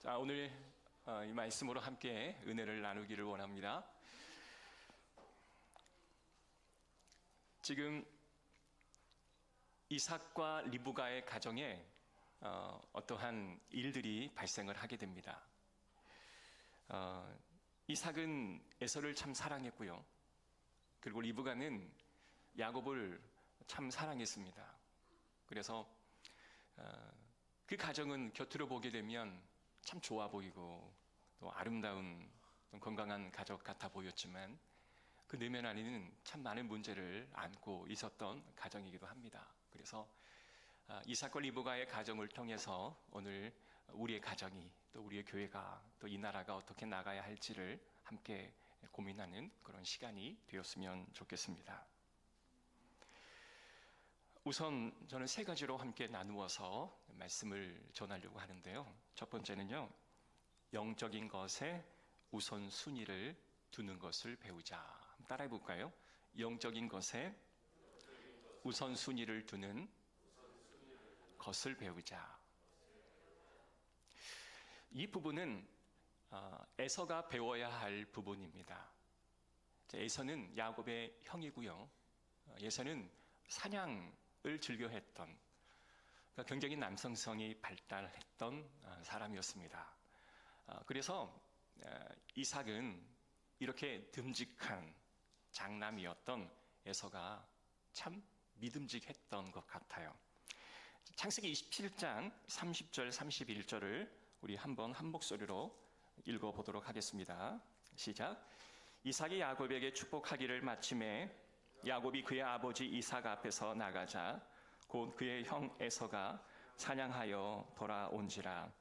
자, 오늘 이 말씀으로 함께 은혜를 나누기를 원합니다. 지금 이삭과 리브가의 가정에 어떠한 일들이 발생을 하게 됩니다. 이삭은 에서를 참 사랑했고요. 그리고 리브가는 야곱을 참 사랑했습니다. 그래서 그 가정은 곁으로 보게 되면 참 좋아 보이고 또 아름다운 건강한 가족 같아 보였지만 그 내면 안에는 참 많은 문제를 안고 있었던 가정이기도 합니다. 그래서 이삭과 리브가의 가정을 통해서 오늘 우리의 가정이 또 우리의 교회가 또 이 나라가 어떻게 나가야 할지를 함께 고민하는 그런 시간이 되었으면 좋겠습니다. 우선 저는 세 가지로 함께 나누어서 말씀을 전하려고 하는데요. 첫 번째는요, 영적인 것에 우선순위를 두는 것을 배우자. 따라해 볼까요? 영적인 것에 우선순위를 두는 것을 배우자. 이 부분은 에서가 배워야 할 부분입니다. 에서는 야곱의 형이고요. 에서는 사냥을 즐겨했던, 그러니까 굉장히 남성성이 발달했던 사람이었습니다. 그래서 이삭은 이렇게 듬직한 장남이었던 에서가 참 믿음직했던 것 같아요. 창세기 27장 30절 31절을 우리 한번 한 목소리로 읽어보도록 하겠습니다. 시작. 이삭이 야곱에게 축복하기를 마침에 야곱이 그의 아버지 이삭 앞에서 나가자 곧 그의 형 에서가 사냥하여 돌아온지라.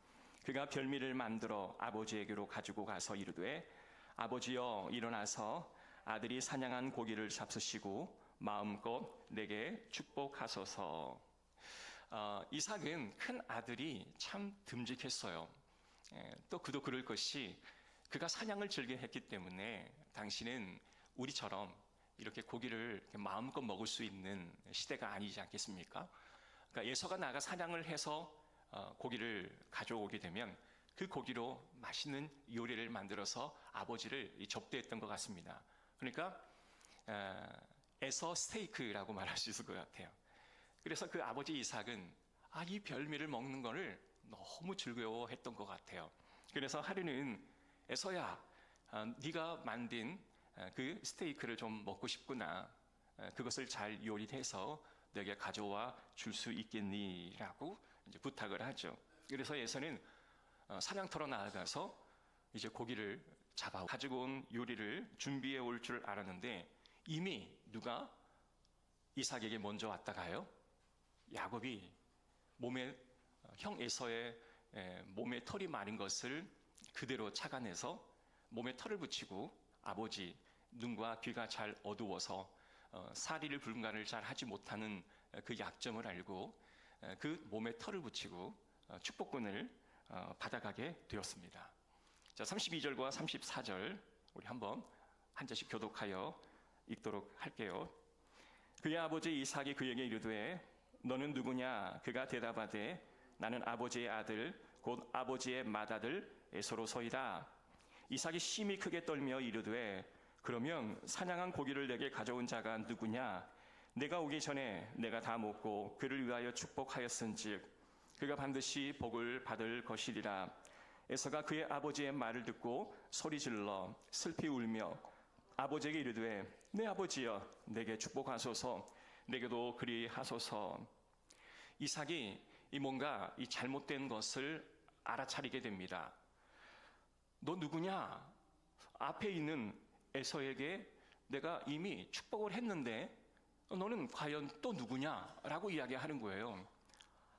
그가 별미를 만들어 아버지에게로 가지고 가서 이르되 아버지여 일어나서 아들이 사냥한 고기를 잡수시고 마음껏 내게 축복하소서. 이삭은 큰 아들이 참 듬직했어요. 또 그도 그럴 것이 그가 사냥을 즐겨했기 때문에 당신은 우리처럼 이렇게 고기를 이렇게 마음껏 먹을 수 있는 시대가 아니지 않겠습니까? 그러니까 에서가 나가 사냥을 해서 고기를 가져오게 되면 그 고기로 맛있는 요리를 만들어서 아버지를 접대했던 것 같습니다. 그러니까 에서 스테이크라고 말할 수 있을 것 같아요. 그래서 그 아버지 이삭은 이 별미를 먹는 거를 너무 즐거워했던 것 같아요. 그래서 하루는 에서야, 네가 만든 그 스테이크를 좀 먹고 싶구나. 그것을 잘 요리해서 내게 가져와 줄 수 있겠니? 라고 이제 부탁을 하죠. 그래서 에서는 사냥터로 나아가서 이제 고기를 잡아 가지고 온 요리를 준비해 올 줄 알았는데 이미 누가 이삭에게 먼저 왔다가요, 야곱이 형 에서의 몸에 털이 마른 것을 그대로 착안해서 몸에 털을 붙이고 아버지 눈과 귀가 잘 어두워서 사리를 분간을 잘 하지 못하는 그 약점을 알고 그 몸에 털을 붙이고 축복권을 받아가게 되었습니다. 자, 32절과 34절 우리 한번 한 절씩 교독하여 읽도록 할게요. 그의 아버지 이삭이 그에게 이르되 너는 누구냐? 그가 대답하되 나는 아버지의 아들 곧 아버지의 맏아들 에서로소이다. 이삭이 심히 크게 떨며 이르되 그러면 사냥한 고기를 내게 가져온 자가 누구냐? 내가 오기 전에 내가 다 먹고 그를 위하여 축복하였은즉 그가 반드시 복을 받을 것이리라. 에서가 그의 아버지의 말을 듣고 소리질러 슬피 울며 아버지에게 이르되 내 아버지여 내게 축복하소서, 내게도 그리하소서. 이삭이 뭔가 이 잘못된 것을 알아차리게 됩니다. 너 누구냐? 앞에 있는 에서에게 내가 이미 축복을 했는데 너는 과연 또 누구냐? 라고 이야기하는 거예요.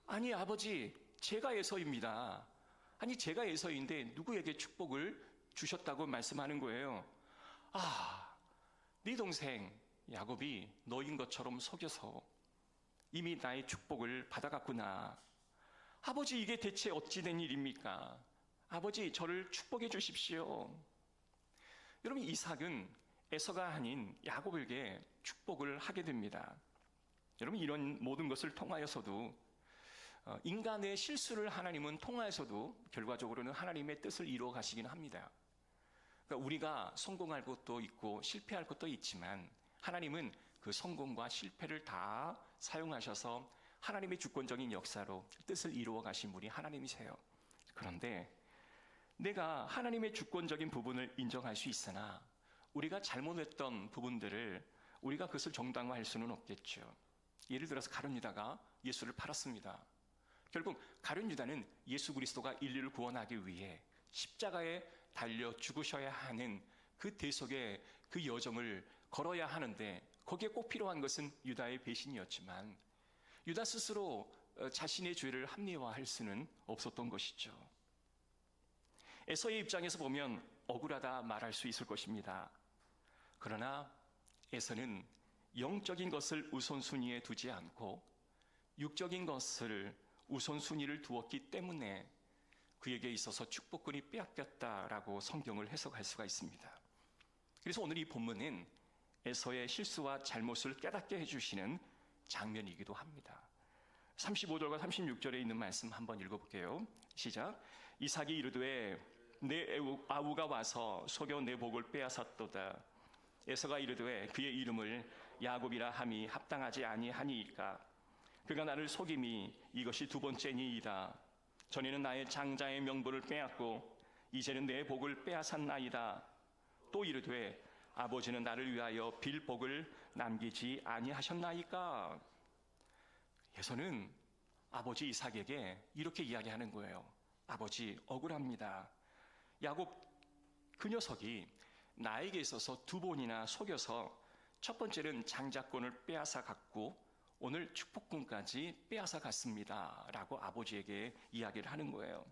아니 아버지, 제가 에서입니다. 아니 제가 에서인데 누구에게 축복을 주셨다고 말씀하는 거예요. 네 동생 야곱이 너인 것처럼 속여서 이미 나의 축복을 받아갔구나. 아버지, 이게 대체 어찌 된 일입니까? 아버지, 저를 축복해 주십시오. 여러분, 이삭은 에서가 아닌 야곱에게 축복을 하게 됩니다. 여러분, 이런 모든 것을 통하여서도 인간의 실수를 하나님은 통하여서도 결과적으로는 하나님의 뜻을 이루어 가시기는 합니다. 그러니까 우리가 성공할 것도 있고 실패할 것도 있지만 하나님은 그 성공과 실패를 다 사용하셔서 하나님의 주권적인 역사로 뜻을 이루어 가신 분이 하나님이세요. 그런데 내가 하나님의 주권적인 부분을 인정할 수 있으나 우리가 잘못했던 부분들을 우리가 그것을 정당화할 수는 없겠죠. 예를 들어서 가룟 유다가 예수를 팔았습니다. 결국 가룟 유다는 예수 그리스도가 인류를 구원하기 위해 십자가에 달려 죽으셔야 하는 그 대속의 그 여정을 걸어야 하는데 거기에 꼭 필요한 것은 유다의 배신이었지만 유다 스스로 자신의 죄를 합리화할 수는 없었던 것이죠. 에서의 입장에서 보면 억울하다 말할 수 있을 것입니다. 그러나 에서는 영적인 것을 우선순위에 두지 않고 육적인 것을 우선순위를 두었기 때문에 그에게 있어서 축복권이 빼앗겼다라고 성경을 해석할 수가 있습니다. 그래서 오늘 이 본문은 에서의 실수와 잘못을 깨닫게 해주시는 장면이기도 합니다. 35절과 36절에 있는 말씀 한번 읽어볼게요. 시작. 이삭이 이르되 내 아우가 와서 속여 내 복을 빼앗았도다. 에서가 이르되 그의 이름을 야곱이라 함이 합당하지 아니하니이까. 그가 나를 속임이 이것이 두 번째니이다. 전에는 나의 장자의 명분을 빼앗고 이제는 내 복을 빼앗았나이다. 또 이르되 아버지는 나를 위하여 빌 복을 남기지 아니하셨나이까. 에서는 아버지 이삭에게 이렇게 이야기하는 거예요. 아버지, 억울합니다. 야곱 그 녀석이 나에게 있어서 두 번이나 속여서 첫 번째는 장자권을 빼앗아 갔고 오늘 축복권까지 빼앗아 갔습니다 라고 아버지에게 이야기를 하는 거예요.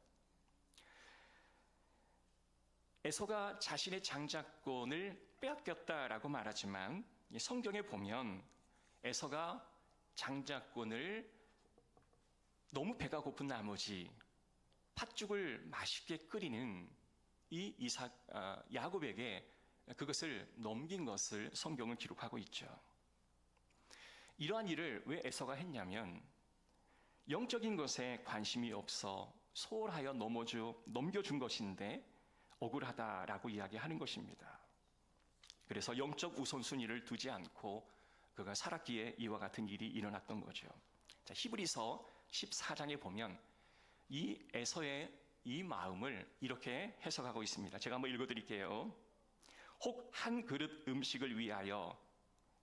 에서가 자신의 장자권을 빼앗겼다라고 말하지만 성경에 보면 에서가 장자권을 너무 배가 고픈 나머지 팥죽을 맛있게 끓이는 이 야곱에게 그것을 넘긴 것을 성경은 기록하고 있죠. 이러한 일을 왜 에서가 했냐면 영적인 것에 관심이 없어 소홀하여 넘겨준 것인데 억울하다라고 이야기하는 것입니다. 그래서 영적 우선순위를 두지 않고 그가 살았기에 이와 같은 일이 일어났던 거죠. 자, 히브리서 14장에 보면 이 에서의 이 마음을 이렇게 해석하고 있습니다. 제가 한번 읽어드릴게요. 혹 한 그릇 음식을 위하여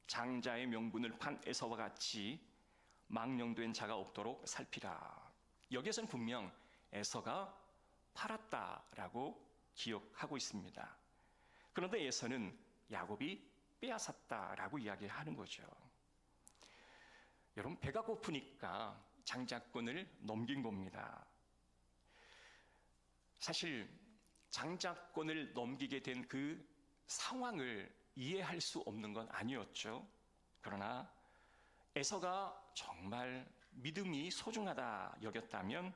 장자의 명분을 판 에서와 같이 망령된 자가 없도록 살피라. 여기에서는 분명 에서가 팔았다라고 기억하고 있습니다. 그런데 에서는 야곱이 빼앗았다라고 이야기하는 거죠. 여러분, 배가 고프니까 장자권을 넘긴 겁니다. 사실 장자권을 넘기게 된 그 상황을 이해할 수 없는 건 아니었죠. 그러나 에서가 정말 믿음이 소중하다 여겼다면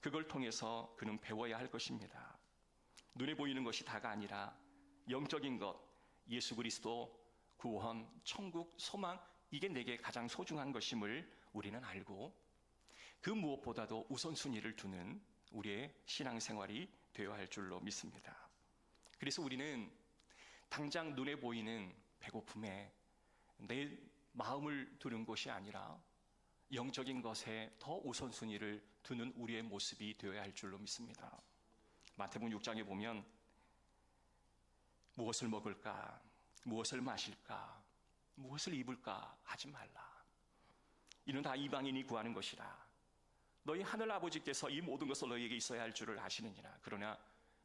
그걸 통해서 그는 배워야 할 것입니다. 눈에 보이는 것이 다가 아니라 영적인 것, 예수 그리스도, 구원, 천국, 소망, 이게 내게 가장 소중한 것임을 우리는 알고 그 무엇보다도 우선순위를 두는 우리의 신앙생활이 되어야 할 줄로 믿습니다. 그래서 우리는 당장 눈에 보이는 배고픔에 내 마음을 두는 것이 아니라 영적인 것에 더 우선순위를 두는 우리의 모습이 되어야 할 줄로 믿습니다. 마태복음 6장에 보면 무엇을 먹을까, 무엇을 마실까, 무엇을 입을까 하지 말라. 이는 다 이방인이 구하는 것이라. 너희 하늘 아버지께서 이 모든 것을 너희에게 있어야 할 줄을 아시느니라.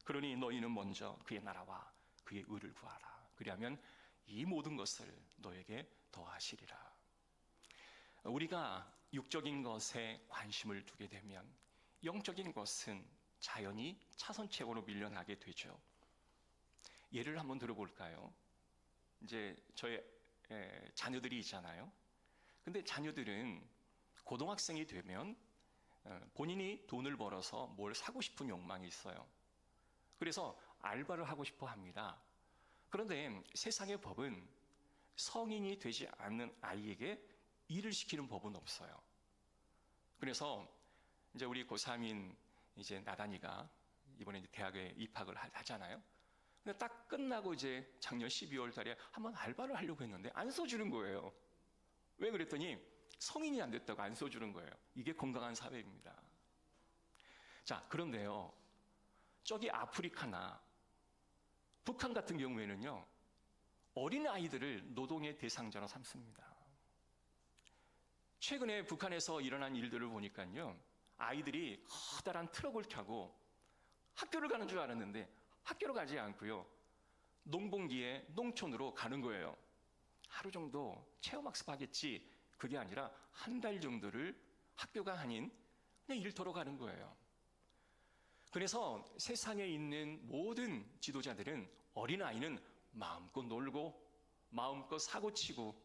그러니 너희는 먼저 그의 나라와 그의 의를 구하라. 그리하면 이 모든 것을 너에게 더하시리라. 우리가 육적인 것에 관심을 두게 되면 영적인 것은 자연히 차선책으로 밀려나게 되죠. 예를 한번 들어볼까요? 이제 저의 자녀들이 있잖아요. 근데 자녀들은 고등학생이 되면 본인이 돈을 벌어서 뭘 사고 싶은 욕망이 있어요. 그래서 알바를 하고 싶어 합니다. 그런데 세상의 법은 성인이 되지 않는 아이에게 일을 시키는 법은 없어요. 그래서 이제 우리 고3인 이제 나단이가 이번에 이제 대학에 입학을 하잖아요. 근데 딱 끝나고 이제 작년 12월 달에 한번 알바를 하려고 했는데 안 써주는 거예요. 왜 그랬더니 성인이 안 됐다고 안 써주는 거예요. 이게 건강한 사회입니다. 자, 그런데요. 저기 아프리카나 북한 같은 경우에는요. 어린 아이들을 노동의 대상자로 삼습니다. 최근에 북한에서 일어난 일들을 보니까요. 아이들이 커다란 트럭을 타고 학교를 가는 줄 알았는데 학교로 가지 않고요. 농번기에 농촌으로 가는 거예요. 하루 정도 체험학습하겠지. 그게 아니라 한 달 정도를 학교가 아닌 그냥 일터로 가는 거예요. 그래서 세상에 있는 모든 지도자들은 어린아이는 마음껏 놀고 마음껏 사고치고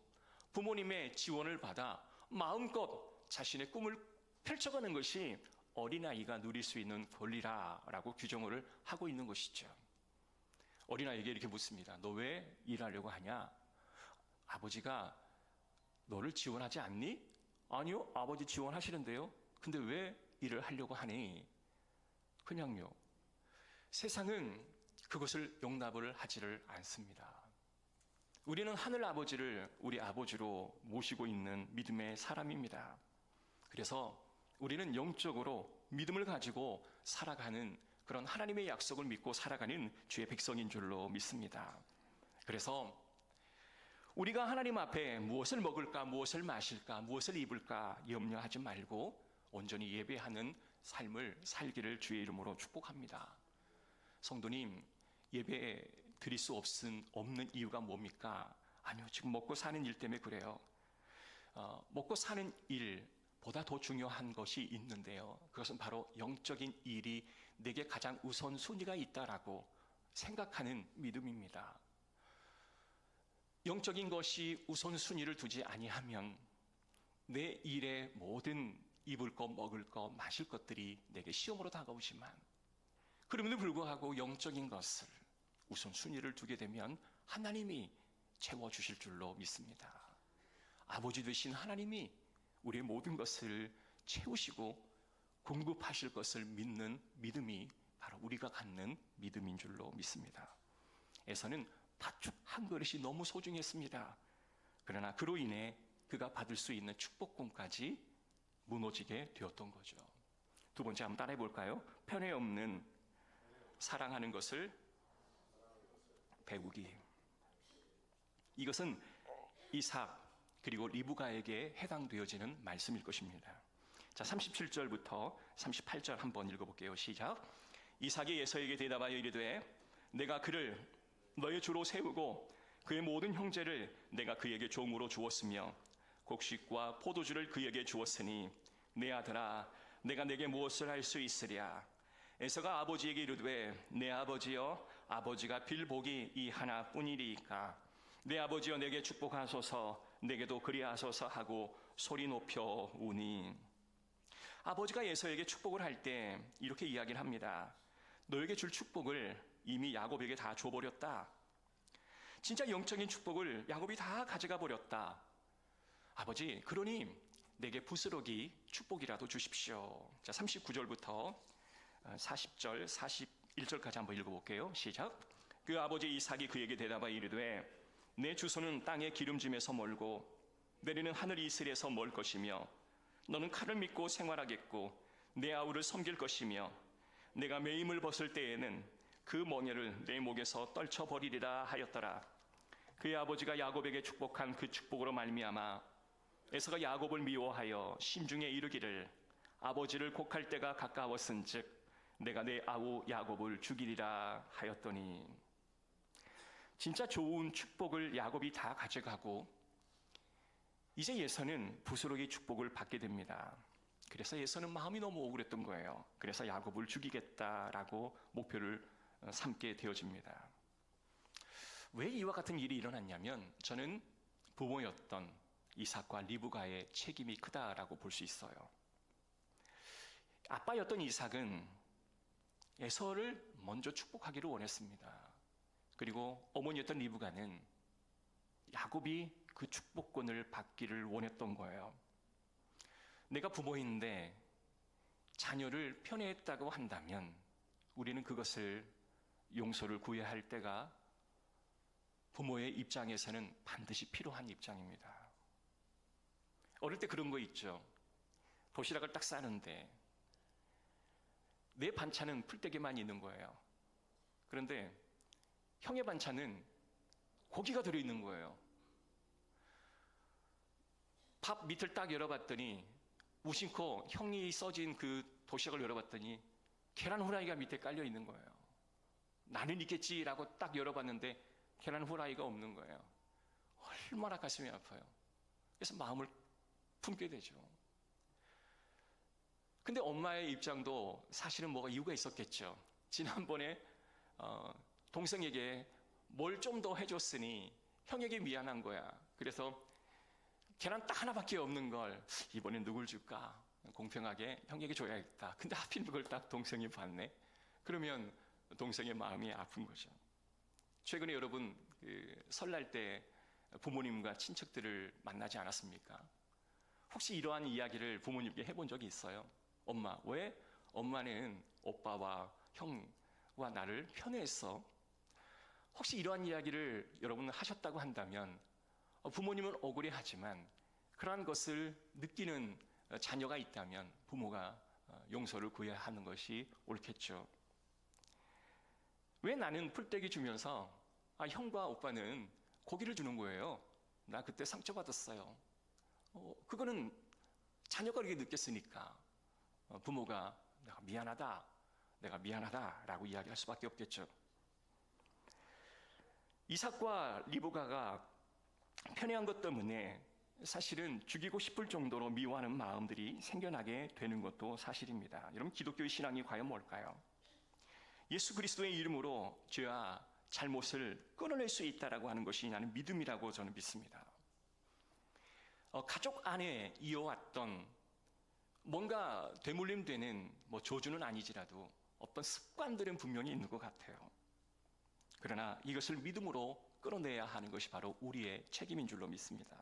부모님의 지원을 받아 마음껏 자신의 꿈을 펼쳐가는 것이 어린아이가 누릴 수 있는 권리라고 규정을 하고 있는 것이죠. 어린아이에게 이렇게 묻습니다. 너 왜 일하려고 하냐? 아버지가 너를 지원하지 않니? 아니요, 아버지 지원하시는데요. 근데 왜 일을 하려고 하니? 그냥요. 세상은 그것을 용납을 하지를 않습니다. 우리는 하늘 아버지를 우리 아버지로 모시고 있는 믿음의 사람입니다. 그래서 우리는 영적으로 믿음을 가지고 살아가는 그런 하나님의 약속을 믿고 살아가는 주의 백성인 줄로 믿습니다. 그래서 우리가 하나님 앞에 무엇을 먹을까, 무엇을 마실까, 무엇을 입을까 염려하지 말고 온전히 예배하는 삶을 살기를 주의 이름으로 축복합니다. 성도님, 예배 드릴 수 없는 이유가 뭡니까? 아니요, 지금 먹고 사는 일 때문에 그래요. 먹고 사는 일보다 더 중요한 것이 있는데요. 그것은 바로 영적인 일이 내게 가장 우선순위가 있다라고 생각하는 믿음입니다. 영적인 것이 우선순위를 두지 아니하면 내 일의 모든 입을 것, 먹을 것, 마실 것들이 내게 시험으로 다가오지만 그럼에도 불구하고 영적인 것을 우선순위를 두게 되면 하나님이 채워주실 줄로 믿습니다. 아버지 되신 하나님이 우리의 모든 것을 채우시고 공급하실 것을 믿는 믿음이 바로 우리가 갖는 믿음인 줄로 믿습니다. 에서는 팥죽 한 그릇이 너무 소중했습니다. 그러나 그로 인해 그가 받을 수 있는 축복권까지 무너지게 되었던 거죠. 두 번째 한번 따라해 볼까요? 편애 없는 사랑하는 것을 배우기. 이것은 이삭 그리고 리브가에게 해당되어지는 말씀일 것입니다. 자, 37절부터 38절 한번 읽어볼게요. 시작. 이삭이 에서에게 대답하여 이르되 내가 그를 너의 주로 세우고 그의 모든 형제를 내가 그에게 종으로 주었으며 곡식과 포도주를 그에게 주었으니 내 아들아 내가 내게 무엇을 할 수 있으랴. 에서가 아버지에게 이르되 내 아버지여 아버지가 빌 복이 이 하나뿐이리이까 내 아버지여 내게 축복하소서 내게도 그리하소서 하고 소리 높여 우니. 아버지가 에서에게 축복을 할 때 이렇게 이야기를 합니다. 너에게 줄 축복을 이미 야곱에게 다 줘버렸다. 진짜 영적인 축복을 야곱이 다 가져가 버렸다. 아버지, 그러니 내게 부스러기 축복이라도 주십시오. 자, 39절부터 40절, 41절까지 한번 읽어볼게요. 시작. 그 아버지 이삭이 그에게 대답하여 이르되 내 주소는 땅의 기름짐에서 멀고 내리는 하늘 이슬에서 멀 것이며 너는 칼을 믿고 생활하겠고 내 아우를 섬길 것이며 내가 매임을 벗을 때에는 그 멍에를 내 목에서 떨쳐버리리라 하였더라. 그의 아버지가 야곱에게 축복한 그 축복으로 말미암아 에서가 야곱을 미워하여 심중에 이르기를 아버지를 곡할 때가 가까웠은즉 내가 내 아우 야곱을 죽이리라 하였더니. 진짜 좋은 축복을 야곱이 다 가져가고 이제 예서는 부스러기 축복을 받게 됩니다. 그래서 예서는 마음이 너무 억울했던 거예요. 그래서 야곱을 죽이겠다라고 목표를 삼게 되어집니다. 왜 이와 같은 일이 일어났냐면 저는 부모였던 이삭과 리브가의 책임이 크다라고 볼 수 있어요. 아빠였던 이삭은 에서를 먼저 축복하기를 원했습니다. 그리고 어머니였던 리브가는 야곱이 그 축복권을 받기를 원했던 거예요. 내가 부모인데 자녀를 편애했다고 한다면 우리는 그것을 용서를 구해야 할 때가 부모의 입장에서는 반드시 필요한 입장입니다. 어릴 때 그런 거 있죠. 도시락을 딱 싸는데 내 반찬은 풀떼기만 있는 거예요. 그런데 형의 반찬은 고기가 들어있는 거예요. 밥 밑을 딱 열어봤더니 무심코 형이 써진 그 도시락을 열어봤더니 계란 후라이가 밑에 깔려 있는 거예요. 나는 있겠지라고 딱 열어봤는데 계란 후라이가 없는 거예요. 얼마나 가슴이 아파요. 그래서 마음을 품게 되죠. 근데 엄마의 입장도 사실은 뭐가 이유가 있었겠죠. 지난번에 동생에게 뭘 좀 더 해줬으니 형에게 미안한 거야. 그래서 계란 딱 하나밖에 없는 걸 이번엔 누굴 줄까? 공평하게 형에게 줘야겠다. 근데 하필 그걸 딱 동생이 봤네. 그러면 동생의 마음이 아픈 거죠. 최근에 여러분 설날 때 부모님과 친척들을 만나지 않았습니까? 혹시 이러한 이야기를 부모님께 해본 적이 있어요? 엄마, 왜 엄마는 오빠와 형과 나를 편애했어? 혹시 이러한 이야기를 여러분 하셨다고 한다면 부모님은 억울해하지만 그러한 것을 느끼는 자녀가 있다면 부모가 용서를 구해야 하는 것이 옳겠죠. 왜 나는 풀떼기 주면서 형과 오빠는 고기를 주는 거예요? 나 그때 상처받았어요. 그거는 자녀가 그렇게 느꼈으니까 부모가 내가 미안하다라고 이야기할 수밖에 없겠죠. 이삭과 리브가가 편애한 것 때문에 사실은 죽이고 싶을 정도로 미워하는 마음들이 생겨나게 되는 것도 사실입니다. 여러분, 기독교의 신앙이 과연 뭘까요? 예수 그리스도의 이름으로 죄와 잘못을 끊어낼 수 있다라고 하는 것이 나는 믿음이라고 저는 믿습니다. 가족 안에 이어왔던 뭔가 되물림되는 저주는 아니지라도 어떤 습관들은 분명히 있는 것 같아요. 그러나 이것을 믿음으로 끌어내야 하는 것이 바로 우리의 책임인 줄로 믿습니다.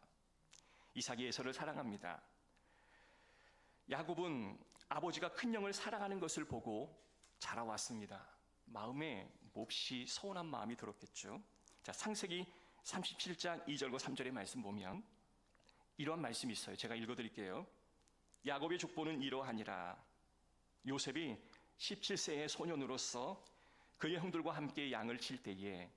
이삭이 에서를 사랑합니다. 야곱은 아버지가 큰 형을 사랑하는 것을 보고 자라왔습니다. 마음에 몹시 서운한 마음이 들었겠죠. 자, 창세기 37장 2절과 3절의 말씀 보면 이러한 말씀이 있어요. 제가 읽어드릴게요. 야곱의 족보는 이러하니라. 요셉이 17세의 소년으로서 그의 형들과 함께 양을 칠 때에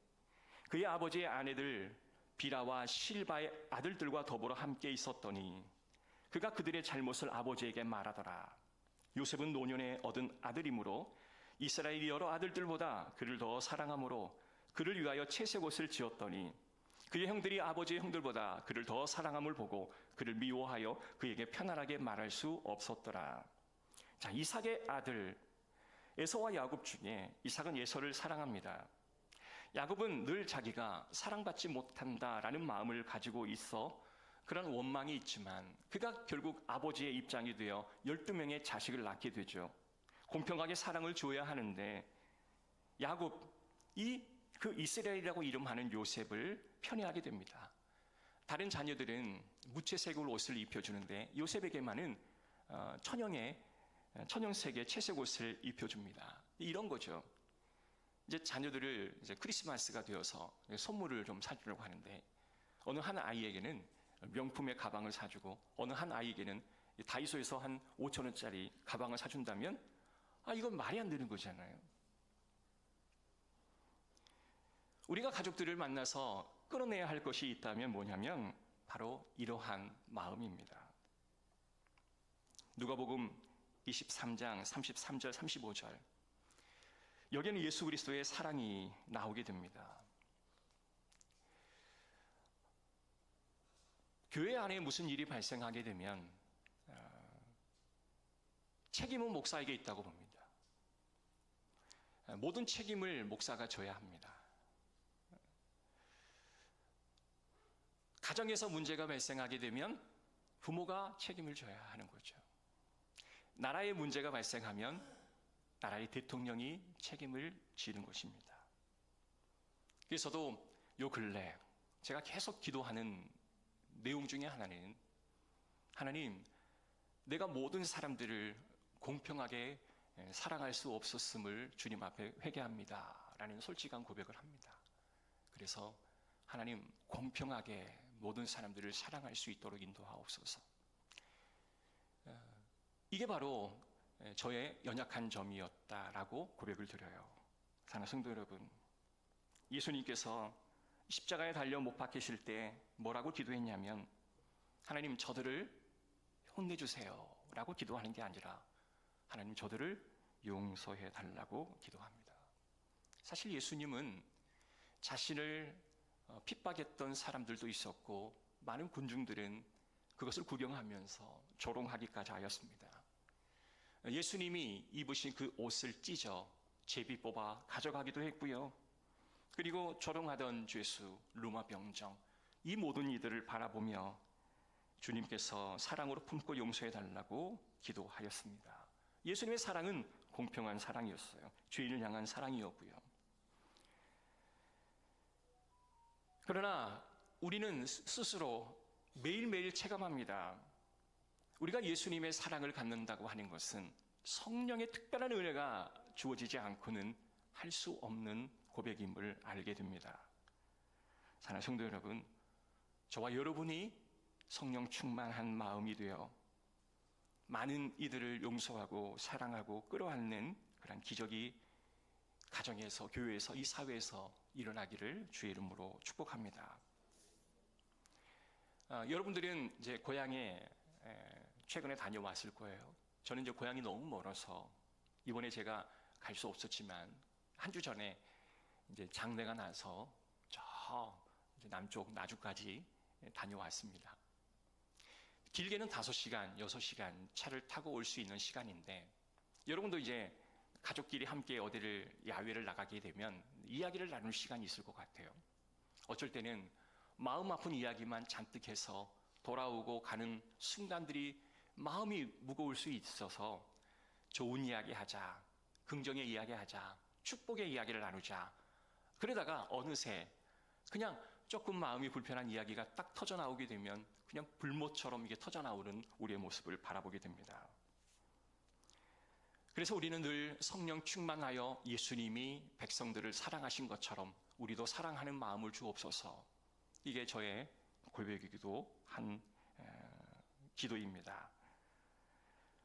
그의 아버지의 아내들 비라와 실바의 아들들과 더불어 함께 있었더니 그가 그들의 잘못을 아버지에게 말하더라. 요셉은 노년에 얻은 아들이므로 이스라엘 여러 아들들보다 그를 더 사랑하므로 그를 위하여 채색옷을 지었더니 그의 형들이 아버지의 형들보다 그를 더 사랑함을 보고 그를 미워하여 그에게 편안하게 말할 수 없었더라. 자, 이삭의 아들 에서와 야곱 중에 이삭은 에서를 사랑합니다. 야곱은 늘 자기가 사랑받지 못한다라는 마음을 가지고 있어 그런 원망이 있지만 그가 결국 아버지의 입장이 되어 12명의 자식을 낳게 되죠. 공평하게 사랑을 줘야 하는데 야곱이 그 이스라엘이라고 이름하는 요셉을 편애하게 됩니다. 다른 자녀들은 무채색 옷을 입혀주는데 요셉에게만은 천연색의 채색 옷을 입혀줍니다. 이런 거죠. 이제 자녀들을 이제 크리스마스가 되어서 선물을 좀 사주려고 하는데 어느 한 아이에게는 명품의 가방을 사주고 어느 한 아이에게는 다이소에서 한 5,000원짜리 가방을 사준다면 이건 말이 안 되는 거잖아요. 우리가 가족들을 만나서 끌어내야 할 것이 있다면 뭐냐면 바로 이러한 마음입니다. 누가복음 23장 33절 35절 여기에는 예수 그리스도의 사랑이 나오게 됩니다. 교회 안에 무슨 일이 발생하게 되면 책임은 목사에게 있다고 봅니다. 모든 책임을 목사가 져야 합니다. 가정에서 문제가 발생하게 되면 부모가 책임을 져야 하는 거죠. 나라에 문제가 발생하면 나라의 대통령이 책임을 지는 것입니다. 그래서도 요 근래 제가 계속 기도하는 내용 중에 하나는 하나님, 내가 모든 사람들을 공평하게 사랑할 수 없었음을 주님 앞에 회개합니다 라는 솔직한 고백을 합니다. 그래서 하나님, 공평하게 모든 사람들을 사랑할 수 있도록 인도하옵소서. 이게 바로 저의 연약한 점이었다라고 고백을 드려요. 사랑하는 성도 여러분, 예수님께서 십자가에 달려 못 박히실 때 뭐라고 기도했냐면, 하나님, 저들을 혼내주세요 라고 기도하는 게 아니라 하나님, 저들을 용서해 달라고 기도합니다. 사실 예수님은 자신을 핍박했던 사람들도 있었고, 많은 군중들은 그것을 구경하면서 조롱하기까지 하였습니다. 예수님이 입으신 그 옷을 찢어 제비 뽑아 가져가기도 했고요. 그리고 조롱하던 죄수, 로마 병정, 이 모든 이들을 바라보며 주님께서 사랑으로 품고 용서해 달라고 기도하였습니다. 예수님의 사랑은 공평한 사랑이었어요. 죄인을 향한 사랑이었고요. 그러나 우리는 스스로 매일매일 체감합니다. 우리가 예수님의 사랑을 갖는다고 하는 것은 성령의 특별한 은혜가 주어지지 않고는 할 수 없는 고백임을 알게 됩니다. 사랑하는 성도 여러분, 저와 여러분이 성령 충만한 마음이 되어 많은 이들을 용서하고 사랑하고 끌어안는 그런 기적이 가정에서, 교회에서, 이 사회에서 일어나기를 주의 이름으로 축복합니다. 여러분들은 이제 고향에 최근에 다녀왔을 거예요. 저는 이제 고향이 너무 멀어서 이번에 제가 갈 수 없었지만 한 주 전에 이제 장례가 나서 저 남쪽 나주까지 다녀왔습니다. 길게는 5시간, 6시간 차를 타고 올 수 있는 시간인데, 여러분도 이제 가족끼리 함께 어디를 야외를 나가게 되면 이야기를 나눌 시간이 있을 것 같아요. 어쩔 때는 마음 아픈 이야기만 잔뜩 해서 돌아오고 가는 순간들이 마음이 무거울 수 있어서 좋은 이야기 하자, 긍정의 이야기 하자, 축복의 이야기를 나누자. 그러다가 어느새 그냥 조금 마음이 불편한 이야기가 딱 터져 나오게 되면 그냥 불못처럼 이게 터져 나오는 우리의 모습을 바라보게 됩니다. 그래서 우리는 늘 성령 충만하여 예수님이 백성들을 사랑하신 것처럼 우리도 사랑하는 마음을 주옵소서. 이게 저의 고백이기도 한 기도입니다.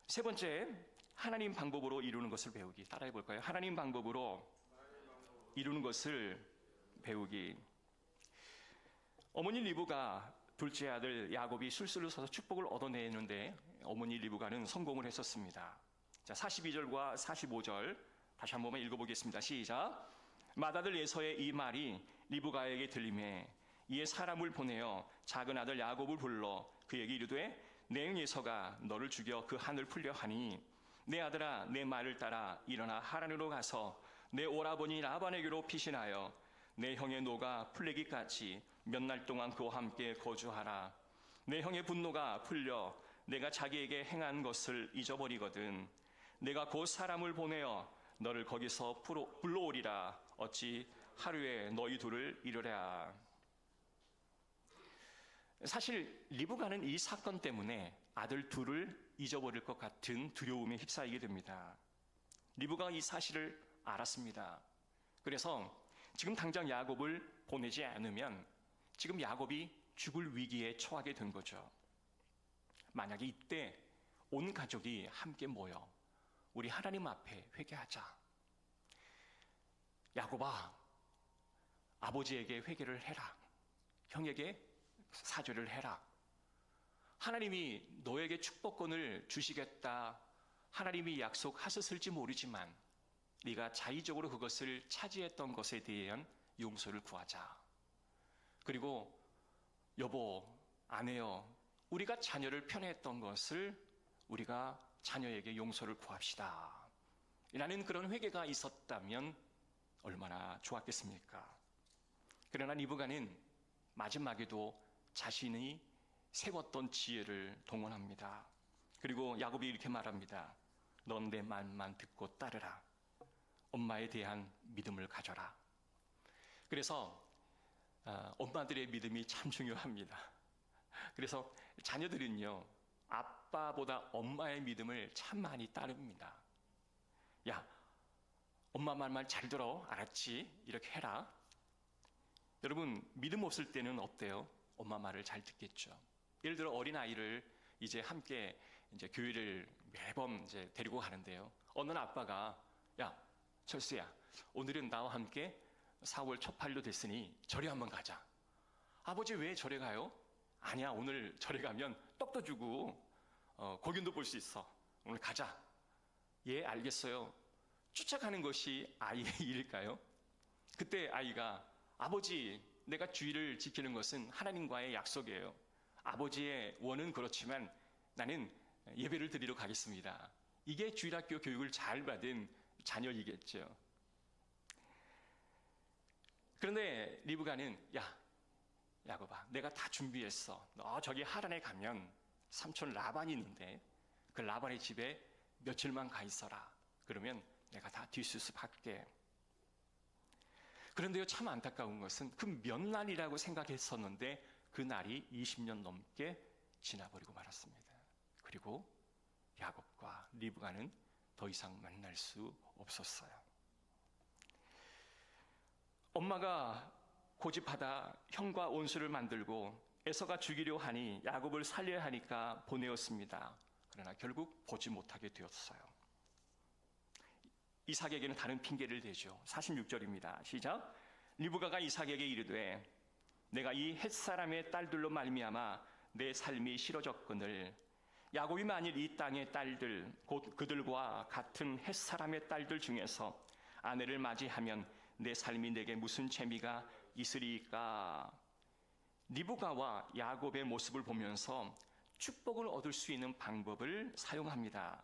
세 번째, 하나님 방법으로 이루는 것을 배우기. 따라해 볼까요? 하나님 방법으로 이루는 것을 배우기. 어머니 리브가 둘째 아들 야곱이 술수를 서서 축복을 얻어내는데 어머니 리브가는 성공을 했었습니다. 자, 42절과 45절 다시 한 번만 읽어보겠습니다. 시작. 맏아들 에서의 이 말이 리브가에게 들리매 이에 사람을 보내어 작은 아들 야곱을 불러 그에게 이르되 내 형 에서가 너를 죽여 그 한을 풀려 하니 내 아들아 내 말을 따라 일어나 하란으로 가서 내 오라버니 라반에게로 피신하여 내 형의 노가 풀리기까지 몇 날 동안 그와 함께 거주하라. 내 형의 분노가 풀려 내가 자기에게 행한 것을 잊어버리거든 내가 곧 사람을 보내어 너를 거기서 불러오리라. 어찌 하루에 너희 둘을 이르랴. 사실 리브가는 이 사건 때문에 아들 둘을 잊어버릴 것 같은 두려움에 휩싸이게 됩니다. 리브가가 이 사실을 알았습니다. 그래서 지금 당장 야곱을 보내지 않으면 지금 야곱이 죽을 위기에 처하게 된 거죠. 만약에 이때 온 가족이 함께 모여 우리 하나님 앞에 회개하자. 야곱아, 아버지에게 회개를 해라. 형에게 사죄를 해라. 하나님이 너에게 축복권을 주시겠다. 하나님이 약속하셨을지 모르지만 네가 자의적으로 그것을 차지했던 것에 대한 용서를 구하자. 그리고 여보, 아내여, 우리가 자녀를 편애했던 것을 우리가 자녀에게 용서를 구합시다. 라는 그런 회개가 있었다면 얼마나 좋았겠습니까? 그러나 리브가는 마지막에도 자신이 세웠던 지혜를 동원합니다. 그리고 야곱이 이렇게 말합니다. 넌 내 말만 듣고 따르라. 엄마에 대한 믿음을 가져라. 그래서 엄마들의 믿음이 참 중요합니다. 그래서 자녀들은요, 아빠보다 엄마의 믿음을 참 많이 따릅니다. 야, 엄마 말만 잘 들어. 알았지? 이렇게 해라. 여러분, 믿음 없을 때는 어때요? 엄마 말을 잘 듣겠죠. 예를 들어 어린아이를 이제 함께 이제 교회를 매번 이제 데리고 가는데요. 어느 날 아빠가, 야, 철수야, 오늘은 나와 함께 4월 초팔로 됐으니 절에 한번 가자. 아버지 왜 절에 가요? 아니야, 오늘 절에 가면 떡도 주고 공연도 볼 수 있어. 오늘 가자. 예, 알겠어요. 쫓아가는 것이 아이의 일일까요? 그때 아이가, 아버지, 내가 주의를 지키는 것은 하나님과의 약속이에요. 아버지의 원은 그렇지만 나는 예배를 드리러 가겠습니다. 이게 주일학교 교육을 잘 받은 자녀이겠죠. 그런데 리브가는, 야, 야곱아, 내가 다 준비했어. 너 저기 하란에 가면 삼촌 라반이 있는데 그 라반의 집에 며칠만 가 있어라. 그러면 내가 다 뒷수습할게. 그런데요, 참 안타까운 것은 그 몇 날이라고 생각했었는데 그 날이 20년 넘게 지나버리고 말았습니다. 그리고 야곱과 리브가는 더 이상 만날 수 없었어요. 엄마가 고집하다 형과 온수를 만들고 에서가 죽이려 하니 야곱을 살려야 하니까 보내었습니다. 그러나 결국 보지 못하게 되었어요. 이삭에게는 다른 핑계를 대죠. 46절입니다. 시작. 리브가가 이삭에게 이르되 내가 이 햇사람의 딸들로 말미암아 내 삶이 싫어졌거늘 야곱이 만일 이 땅의 딸들 곧 그들과 같은 햇사람의 딸들 중에서 아내를 맞이하면 내 삶이 내게 무슨 재미가 있으리까. 리브가와 야곱의 모습을 보면서 축복을 얻을 수 있는 방법을 사용합니다.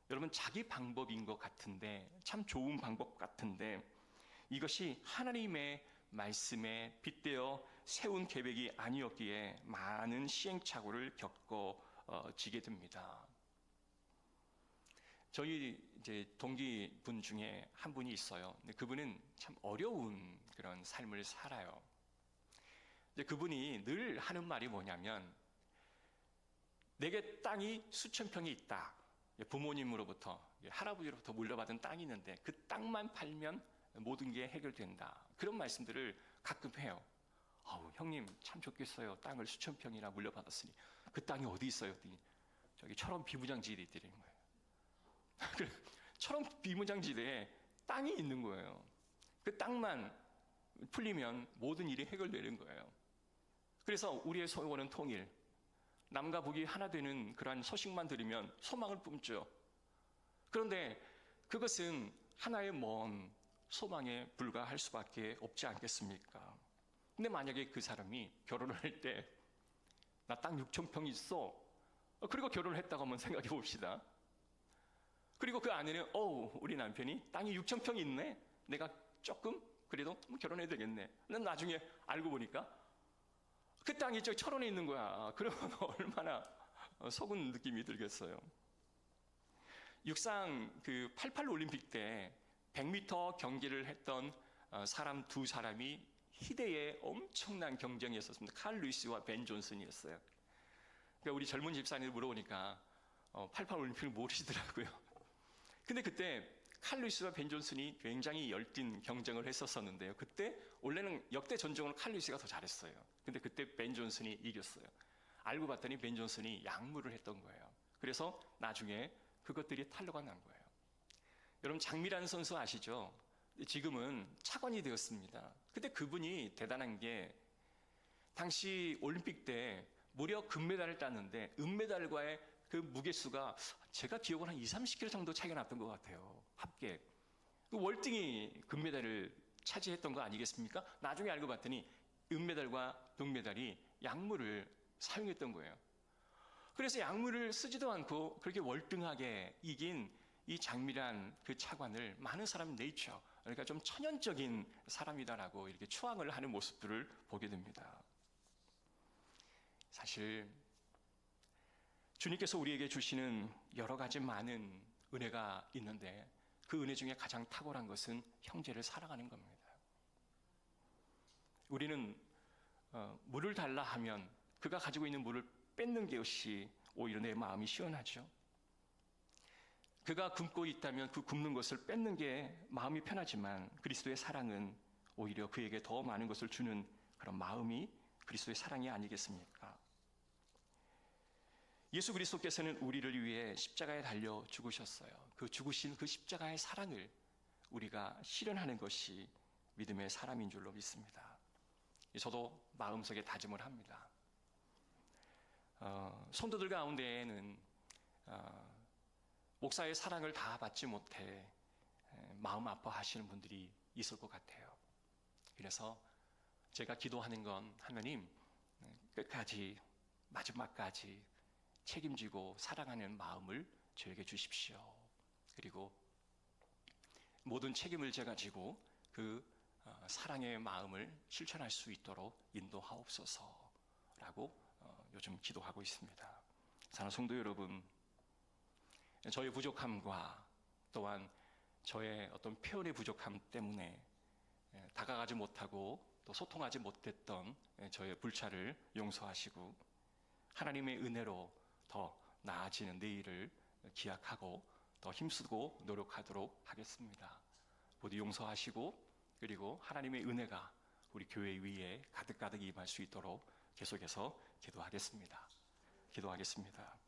여러분, 자기 방법인 것 같은데, 참 좋은 방법 같은데, 이것이 하나님의 말씀에 빗대어 세운 계획이 아니었기에 많은 시행착오를 겪어지게 됩니다. 저희 이제 동기분 중에 한 분이 있어요. 근데 그분은 참 어려운 그런 삶을 살아요. 근데 그분이 늘 하는 말이 뭐냐면, 내게 땅이 수천 평이 있다. 부모님으로부터, 할아버지로부터 물려받은 땅이 있는데 그 땅만 팔면 모든 게 해결된다. 그런 말씀들을 가끔 해요. 형님 참 좋겠어요. 땅을 수천 평이나 물려받았으니. 그 땅이 어디 있어요? 저기 철원 비무장지대에 있다는 거예요. 철원 비무장지대에 땅이 있는 거예요. 그 땅만 풀리면 모든 일이 해결되는 거예요. 그래서 우리의 소원은 통일. 남과 북이 하나 되는 그러한 소식만 들으면 소망을 뿜죠. 그런데 그것은 하나의 먼 소망에 불과할 수밖에 없지 않겠습니까? 근데 만약에 그 사람이 결혼을 할 때 나 땅 6천 평 있어. 그리고 결혼을 했다고 한번 생각해 봅시다. 그리고 그 아내는 우리 남편이 땅이 6천 평이 있네. 내가 조금 그래도 결혼해야 되겠네. 근데 나중에 알고 보니까 그 땅이 저 철원에 있는 거야. 그러면 얼마나 속은 느낌이 들겠어요. 육상 그 88 올림픽 때 100m 경기를 했던 사람 두 사람이 희대의 엄청난 경쟁이 있었습니다. 칼 루이스와 벤 존슨이었어요. 그러니까 우리 젊은 집사님들 물어보니까 88 올림픽을 모르시더라고요. 근데 그때 칼 루이스와 벤 존슨이 굉장히 열띤 경쟁을 했었는데요. 그때 원래는 역대 전적으로 칼 루이스가 더 잘했어요. 근데 그때 벤 존슨이 이겼어요. 알고 봤더니 벤 존슨이 약물을 했던 거예요. 그래서 나중에 그것들이 탄로가 난 거예요. 여러분, 장미란 선수 아시죠? 지금은 차관이 되었습니다. 근데 그분이 대단한 게 당시 올림픽 때 무려 금메달을 땄는데 은메달과의 그 무게수가 제가 기억으로 한 20-30kg 정도 차이가 났던 것 같아요. 합계. 그 월등히 금메달을 차지했던 거 아니겠습니까? 나중에 알고 봤더니 은메달과 동메달이 약물을 사용했던 거예요. 그래서 약물을 쓰지도 않고 그렇게 월등하게 이긴 이 장미란 그 차관을 많은 사람이 네이처, 그러니까 좀 천연적인 사람이다라고 이렇게 추앙을 하는 모습들을 보게 됩니다. 사실 주님께서 우리에게 주시는 여러 가지 많은 은혜가 있는데 그 은혜 중에 가장 탁월한 것은 형제를 사랑하는 겁니다. 우리는 물을 달라 하면 그가 가지고 있는 물을 뺏는 것이 오히려 내 마음이 시원하죠. 그가 굶고 있다면 그 굶는 것을 뺏는 게 마음이 편하지만 그리스도의 사랑은 오히려 그에게 더 많은 것을 주는 그런 마음이 그리스도의 사랑이 아니겠습니까? 예수 그리스도께서는 우리를 위해 십자가에 달려 죽으셨어요. 그 죽으신 그 십자가의 사랑을 우리가 실현하는 것이 믿음의 사람인 줄로 믿습니다. 저도 마음속에 다짐을 합니다. 성도들 가운데에는 목사의 사랑을 다 받지 못해 마음 아파하시는 분들이 있을 것 같아요. 그래서 제가 기도하는 건 하나님 끝까지 마지막까지 책임지고 사랑하는 마음을 저에게 주십시오. 그리고 모든 책임을 제가 지고 그 사랑의 마음을 실천할 수 있도록 인도하옵소서라고 요즘 기도하고 있습니다. 사랑하는 성도 여러분, 저의 부족함과 또한 저의 어떤 표현의 부족함 때문에 다가가지 못하고 또 소통하지 못했던 저의 불찰을 용서하시고 하나님의 은혜로 더 나아지는 내일을 기약하고 더 힘쓰고 노력하도록 하겠습니다. 모두 용서하시고 그리고 하나님의 은혜가 우리 교회 위에 가득가득 임할 수 있도록 계속해서 기도하겠습니다. 기도하겠습니다.